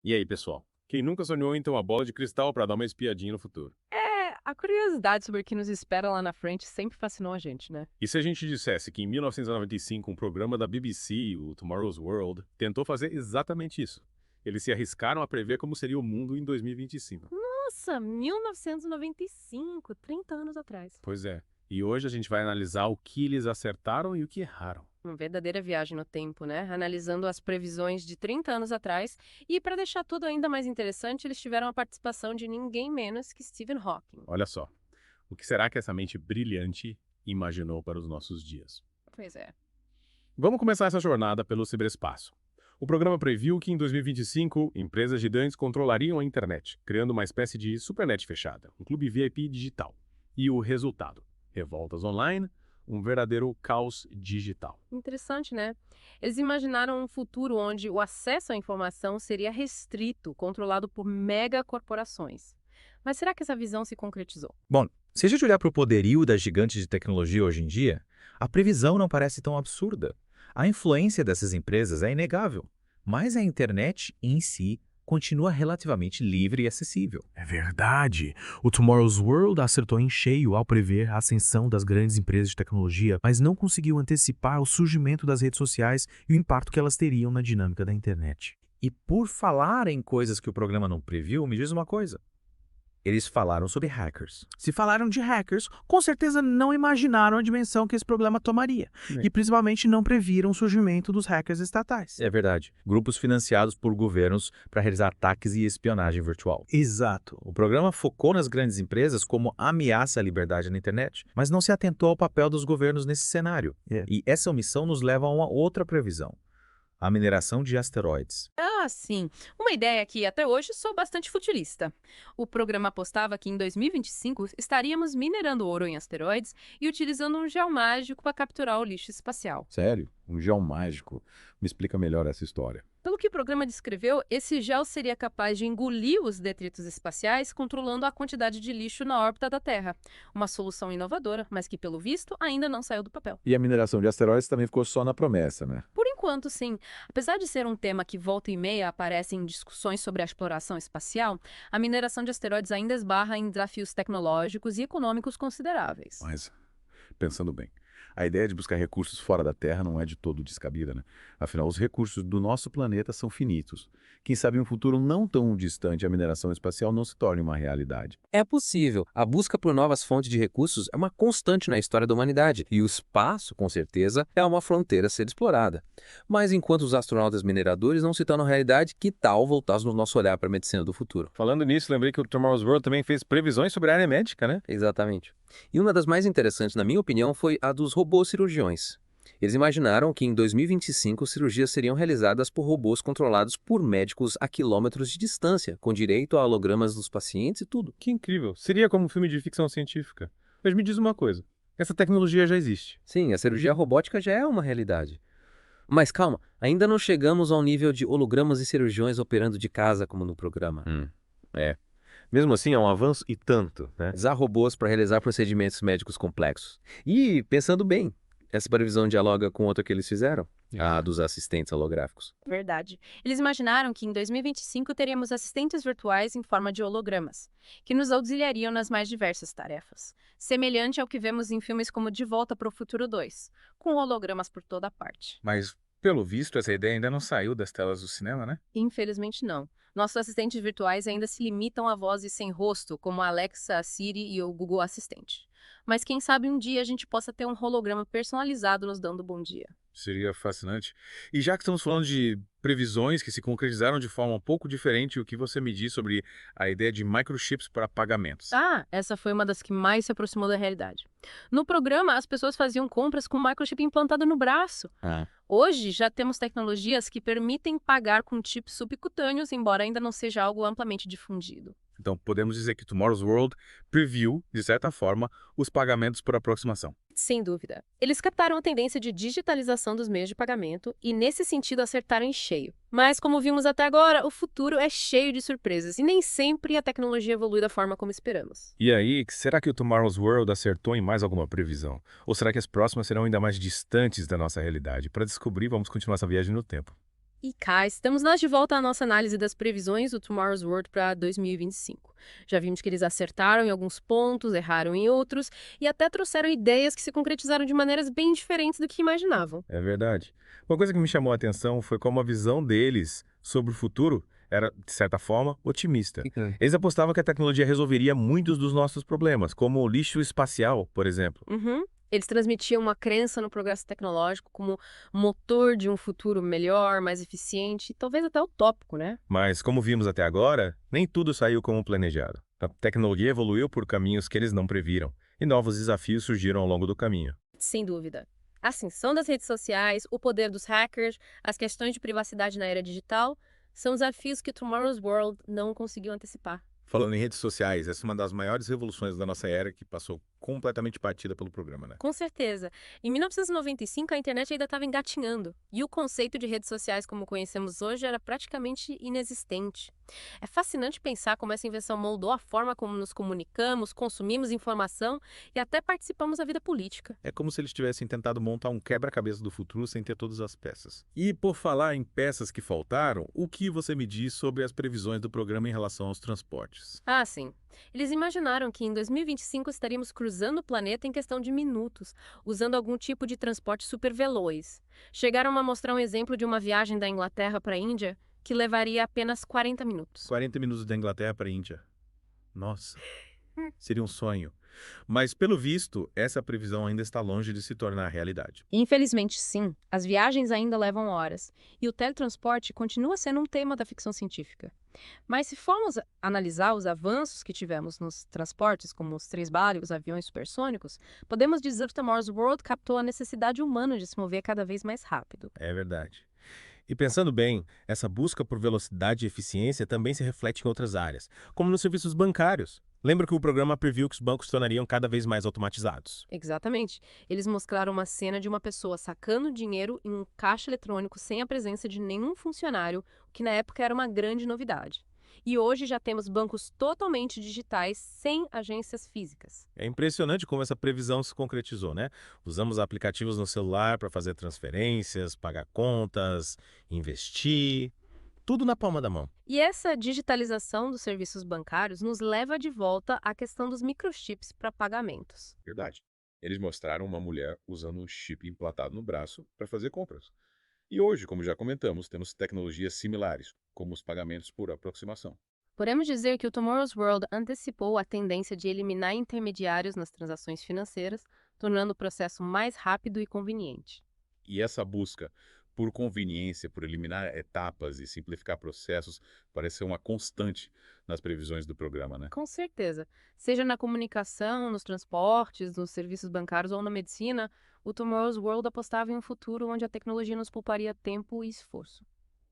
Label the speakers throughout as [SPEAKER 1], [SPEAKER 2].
[SPEAKER 1] E aí, pessoal? Quem nunca sonhou em ter uma bola de cristal para dar uma espiadinha no futuro?
[SPEAKER 2] É, a curiosidade sobre o que nos espera lá na frente sempre fascinou a gente, né?
[SPEAKER 1] E se a gente dissesse que em 1995 um programa da BBC, o Tomorrow's World, tentou fazer exatamente isso? Eles se arriscaram a prever como seria o mundo em 2025.
[SPEAKER 2] Nossa, 1995, 30 anos atrás.
[SPEAKER 1] Pois é. E hoje a gente vai analisar o que eles acertaram e o que erraram.
[SPEAKER 2] Uma verdadeira viagem no tempo, né? Analisando as previsões de 30 anos atrás. E para deixar tudo ainda mais interessante, eles tiveram a participação de ninguém menos que Stephen Hawking.
[SPEAKER 1] Olha só, o que será que essa mente brilhante imaginou para os nossos dias?
[SPEAKER 2] Pois é.
[SPEAKER 1] Vamos começar essa jornada pelo ciberespaço. O programa previu que em 2025, empresas gigantes controlariam a internet, criando uma espécie de supernet fechada, um clube VIP digital. E o resultado? Revoltas online, um verdadeiro caos digital.
[SPEAKER 2] Interessante, né? Eles imaginaram um futuro onde o acesso à informação seria restrito, controlado por megacorporações. Mas será que essa visão se concretizou?
[SPEAKER 3] Bom, se a gente olhar para o poderio das gigantes de tecnologia hoje em dia, a previsão não parece tão absurda. A influência dessas empresas é inegável, mas a internet em si continua relativamente livre e acessível.
[SPEAKER 4] É verdade. O Tomorrow's World acertou em cheio ao prever a ascensão das grandes empresas de tecnologia, mas não conseguiu antecipar o surgimento das redes sociais e o impacto que elas teriam na dinâmica da internet.
[SPEAKER 3] E por falar em coisas que o programa não previu, me diz uma coisa. Eles falaram sobre hackers.
[SPEAKER 4] Se falaram de hackers, com certeza não imaginaram a dimensão que esse problema tomaria, e principalmente não previram o surgimento dos hackers estatais.
[SPEAKER 3] É verdade. Grupos financiados por governos para realizar ataques e espionagem virtual.
[SPEAKER 4] Exato.
[SPEAKER 3] O programa focou nas grandes empresas como ameaça à liberdade na internet, mas não se atentou ao papel dos governos nesse cenário.
[SPEAKER 4] É.
[SPEAKER 3] E essa omissão nos leva a uma outra previsão: a mineração de asteroides.
[SPEAKER 2] Ah, sim. Uma ideia que até hoje sou bastante futurista. O programa apostava que em 2025 estaríamos minerando ouro em asteroides e utilizando um gel mágico para capturar o lixo espacial.
[SPEAKER 5] Sério? Um gel mágico? Me explica melhor essa história.
[SPEAKER 2] Pelo que o programa descreveu, esse gel seria capaz de engolir os detritos espaciais, controlando a quantidade de lixo na órbita da Terra. Uma solução inovadora, mas que, pelo visto, ainda não saiu do papel.
[SPEAKER 5] E a mineração de asteroides também ficou só na promessa, né?
[SPEAKER 2] Por enquanto, sim. Apesar de ser um tema que volta e meia aparece em discussões sobre a exploração espacial, a mineração de asteroides ainda esbarra em desafios tecnológicos e econômicos consideráveis.
[SPEAKER 5] Mas, pensando bem, a ideia de buscar recursos fora da Terra não é de todo descabida, né? Afinal, os recursos do nosso planeta são finitos. Quem sabe em um futuro não tão distante a mineração espacial não se torne uma realidade.
[SPEAKER 6] É possível. A busca por novas fontes de recursos é uma constante na história da humanidade, e o espaço, com certeza, é uma fronteira a ser explorada. Mas enquanto os astronautas mineradores não se tornam realidade, que tal voltarmos o nosso olhar para a medicina do futuro?
[SPEAKER 1] Falando nisso, lembrei que o Tomorrow's World também fez previsões sobre a área médica, né?
[SPEAKER 6] Exatamente. E uma das mais interessantes, na minha opinião, foi a dos robôs cirurgiões. Eles imaginaram que em 2025 cirurgias seriam realizadas por robôs controlados por médicos a quilômetros de distância, com direito a hologramas dos pacientes e tudo.
[SPEAKER 1] Que incrível. Seria como um filme de ficção científica. Mas me diz uma coisa. Essa tecnologia já existe.
[SPEAKER 6] Sim, a cirurgia robótica já é uma realidade. Mas calma, ainda não chegamos ao nível de hologramas e cirurgiões operando de casa como no programa.
[SPEAKER 1] É. Mesmo assim, é um avanço e tanto, né?
[SPEAKER 6] Usar robôs para realizar procedimentos médicos complexos. E, pensando bem, essa previsão dialoga com outra que eles fizeram, a dos assistentes holográficos.
[SPEAKER 2] Verdade. Eles imaginaram que em 2025 teríamos assistentes virtuais em forma de hologramas, que nos auxiliariam nas mais diversas tarefas, semelhante ao que vemos em filmes como De Volta para o Futuro 2, com hologramas por toda parte.
[SPEAKER 7] Mas, pelo visto, essa ideia ainda não saiu das telas do cinema, né?
[SPEAKER 2] Infelizmente não. Nossos assistentes virtuais ainda se limitam a vozes sem rosto, como a Alexa, a Siri e o Google Assistente. Mas quem sabe um dia a gente possa ter um holograma personalizado nos dando bom dia.
[SPEAKER 7] Seria fascinante. E já que estamos falando de previsões que se concretizaram de forma um pouco diferente, o que você me diz sobre a ideia de microchips para pagamentos?
[SPEAKER 2] Ah, essa foi uma das que mais se aproximou da realidade. No programa, as pessoas faziam compras com microchip implantado no braço. Hoje, já temos tecnologias que permitem pagar com chips subcutâneos, embora ainda não seja algo amplamente difundido.
[SPEAKER 7] Então, podemos dizer que Tomorrow's World previu, de certa forma, os pagamentos por aproximação.
[SPEAKER 2] Sem dúvida. Eles captaram a tendência de digitalização dos meios de pagamento e, nesse sentido, acertaram em cheio. Mas, como vimos até agora, o futuro é cheio de surpresas e nem sempre a tecnologia evolui da forma como esperamos.
[SPEAKER 7] E aí, será que o Tomorrow's World acertou em mais alguma previsão? Ou será que as próximas serão ainda mais distantes da nossa realidade? Para descobrir, vamos continuar essa viagem no tempo.
[SPEAKER 2] E cá, estamos nós de volta à nossa análise das previsões do Tomorrow's World para 2025. Já vimos que eles acertaram em alguns pontos, erraram em outros, e até trouxeram ideias que se concretizaram de maneiras bem diferentes do que imaginavam.
[SPEAKER 1] É verdade. Uma coisa que me chamou a atenção foi como a visão deles sobre o futuro era, de certa forma, otimista. Eles apostavam que a tecnologia resolveria muitos dos nossos problemas, como o lixo espacial, por exemplo.
[SPEAKER 2] Uhum. Eles transmitiam uma crença no progresso tecnológico como motor de um futuro melhor, mais eficiente, e talvez até utópico, né?
[SPEAKER 1] Mas, como vimos até agora, nem tudo saiu como planejado. A tecnologia evoluiu por caminhos que eles não previram, e novos desafios surgiram ao longo do caminho.
[SPEAKER 2] Sem dúvida. A ascensão das redes sociais, o poder dos hackers, as questões de privacidade na era digital são desafios que o Tomorrow's World não conseguiu antecipar.
[SPEAKER 7] Falando em redes sociais, essa é uma das maiores revoluções da nossa era que passou completamente batida pelo programa, né?
[SPEAKER 2] Com certeza. Em 1995, a internet ainda estava engatinhando, e o conceito de redes sociais como conhecemos hoje era praticamente inexistente. É fascinante pensar como essa invenção moldou a forma como nos comunicamos, consumimos informação e até participamos da vida política.
[SPEAKER 7] É como se eles tivessem tentado montar um quebra-cabeça do futuro sem ter todas as peças. E por falar em peças que faltaram, o que você me diz sobre as previsões do programa em relação aos transportes?
[SPEAKER 2] Ah, sim. Eles imaginaram que em 2025 estaríamos cruzando o planeta em questão de minutos, usando algum tipo de transporte superveloz. Chegaram a mostrar um exemplo de uma viagem da Inglaterra para a Índia que levaria apenas 40 minutos.
[SPEAKER 7] 40 minutos da Inglaterra para a Índia. Nossa, seria um sonho. Mas, pelo visto, essa previsão ainda está longe de se tornar realidade.
[SPEAKER 2] Infelizmente, sim. As viagens ainda levam horas. E o teletransporte continua sendo um tema da ficção científica. Mas se formos analisar os avanços que tivemos nos transportes, como os trem-bala e os aviões supersônicos, podemos dizer que o Tomorrow's World captou a necessidade humana de se mover cada vez mais rápido.
[SPEAKER 1] É verdade. E pensando bem, essa busca por velocidade e eficiência também se reflete em outras áreas, como nos serviços bancários. Lembra que o programa previu que os bancos se tornariam cada vez mais automatizados?
[SPEAKER 2] Exatamente. Eles mostraram uma cena de uma pessoa sacando dinheiro em um caixa eletrônico sem a presença de nenhum funcionário, o que na época era uma grande novidade. E hoje já temos bancos totalmente digitais, sem agências físicas.
[SPEAKER 1] É impressionante como essa previsão se concretizou, né? Usamos aplicativos no celular para fazer transferências, pagar contas, investir, tudo na palma da mão.
[SPEAKER 2] E essa digitalização dos serviços bancários nos leva de volta à questão dos microchips para pagamentos.
[SPEAKER 5] Verdade. Eles mostraram uma mulher usando um chip implantado no braço para fazer compras. E hoje, como já comentamos, temos tecnologias similares, como os pagamentos por aproximação.
[SPEAKER 2] Podemos dizer que o Tomorrow's World antecipou a tendência de eliminar intermediários nas transações financeiras, tornando o processo mais rápido e conveniente.
[SPEAKER 5] E essa busca por conveniência, por eliminar etapas e simplificar processos, parece ser uma constante nas previsões do programa, né?
[SPEAKER 2] Com certeza. Seja na comunicação, nos transportes, nos serviços bancários ou na medicina, o Tomorrow's World apostava em um futuro onde a tecnologia nos pouparia tempo e esforço.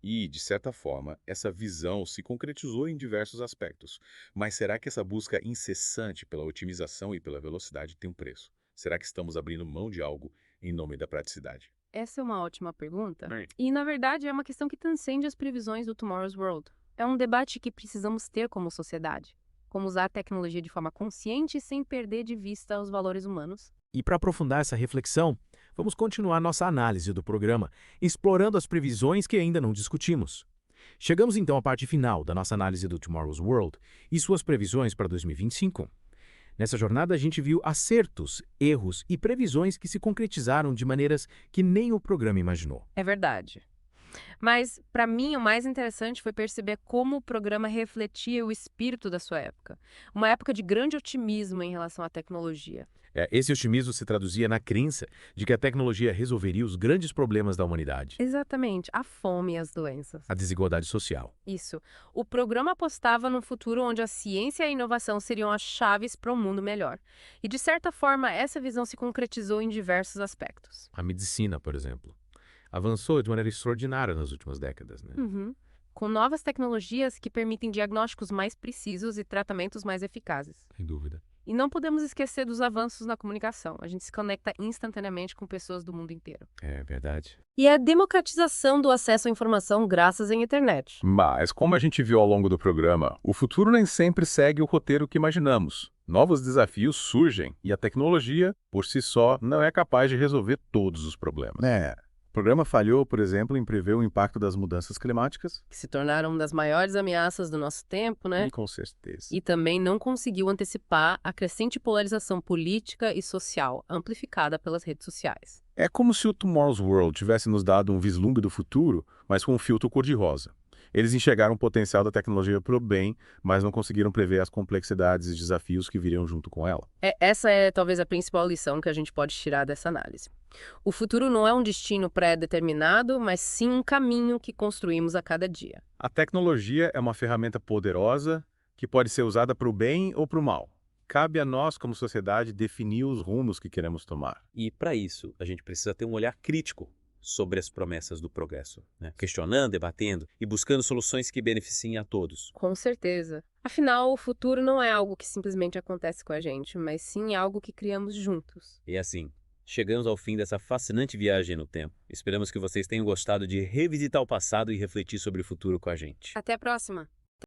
[SPEAKER 5] E, de certa forma, essa visão se concretizou em diversos aspectos. Mas será que essa busca incessante pela otimização e pela velocidade tem um preço? Será que estamos abrindo mão de algo em nome da praticidade?
[SPEAKER 2] Essa é uma ótima pergunta.
[SPEAKER 5] Bem.
[SPEAKER 2] E, na verdade, é uma questão que transcende as previsões do Tomorrow's World. É um debate que precisamos ter como sociedade. Como usar a tecnologia de forma consciente sem perder de vista os valores humanos.
[SPEAKER 4] E para aprofundar essa reflexão, vamos continuar nossa análise do programa, explorando as previsões que ainda não discutimos. Chegamos então à parte final da nossa análise do Tomorrow's World e suas previsões para 2025. Nessa jornada, a gente viu acertos, erros e previsões que se concretizaram de maneiras que nem o programa imaginou.
[SPEAKER 2] É verdade. Mas, para mim, o mais interessante foi perceber como o programa refletia o espírito da sua época. Uma época de grande otimismo em relação à tecnologia.
[SPEAKER 1] Esse otimismo se traduzia na crença de que a tecnologia resolveria os grandes problemas da humanidade.
[SPEAKER 2] Exatamente, a fome e as doenças.
[SPEAKER 1] A desigualdade social.
[SPEAKER 2] Isso. O programa apostava num futuro onde a ciência e a inovação seriam as chaves para um mundo melhor. E, de certa forma, essa visão se concretizou em diversos aspectos.
[SPEAKER 1] A medicina, por exemplo, avançou de maneira extraordinária nas últimas décadas, né?
[SPEAKER 2] Com novas tecnologias que permitem diagnósticos mais precisos e tratamentos mais eficazes.
[SPEAKER 1] Sem dúvida.
[SPEAKER 2] E não podemos esquecer dos avanços na comunicação. A gente se conecta instantaneamente com pessoas do mundo inteiro.
[SPEAKER 1] É verdade.
[SPEAKER 2] E a democratização do acesso à informação graças à internet.
[SPEAKER 5] Mas, como a gente viu ao longo do programa, o futuro nem sempre segue o roteiro que imaginamos. Novos desafios surgem e a tecnologia, por si só, não é capaz de resolver todos os problemas. O programa falhou, por exemplo, em prever o impacto das mudanças climáticas.
[SPEAKER 2] Que se tornaram uma das maiores ameaças do nosso tempo, né?
[SPEAKER 1] Com certeza.
[SPEAKER 2] E também não conseguiu antecipar a crescente polarização política e social, amplificada pelas redes sociais.
[SPEAKER 5] É como se o Tomorrow's World tivesse nos dado um vislumbre do futuro, mas com um filtro cor-de-rosa. Eles enxergaram o potencial da tecnologia para o bem, mas não conseguiram prever as complexidades e desafios que viriam junto com ela.
[SPEAKER 2] Essa é talvez a principal lição que a gente pode tirar dessa análise. O futuro não é um destino pré-determinado, mas sim um caminho que construímos a cada dia.
[SPEAKER 1] A tecnologia é uma ferramenta poderosa que pode ser usada para o bem ou para o mal. Cabe a nós, como sociedade, definir os rumos que queremos tomar.
[SPEAKER 3] E, para isso, a gente precisa ter um olhar crítico sobre as promessas do progresso, né? Questionando, debatendo e buscando soluções que beneficiem a todos.
[SPEAKER 2] Com certeza. Afinal, o futuro não é algo que simplesmente acontece com a gente, mas sim algo que criamos juntos.
[SPEAKER 3] E assim, chegamos ao fim dessa fascinante viagem no tempo. Esperamos que vocês tenham gostado de revisitar o passado e refletir sobre o futuro com a gente.
[SPEAKER 2] Até a próxima!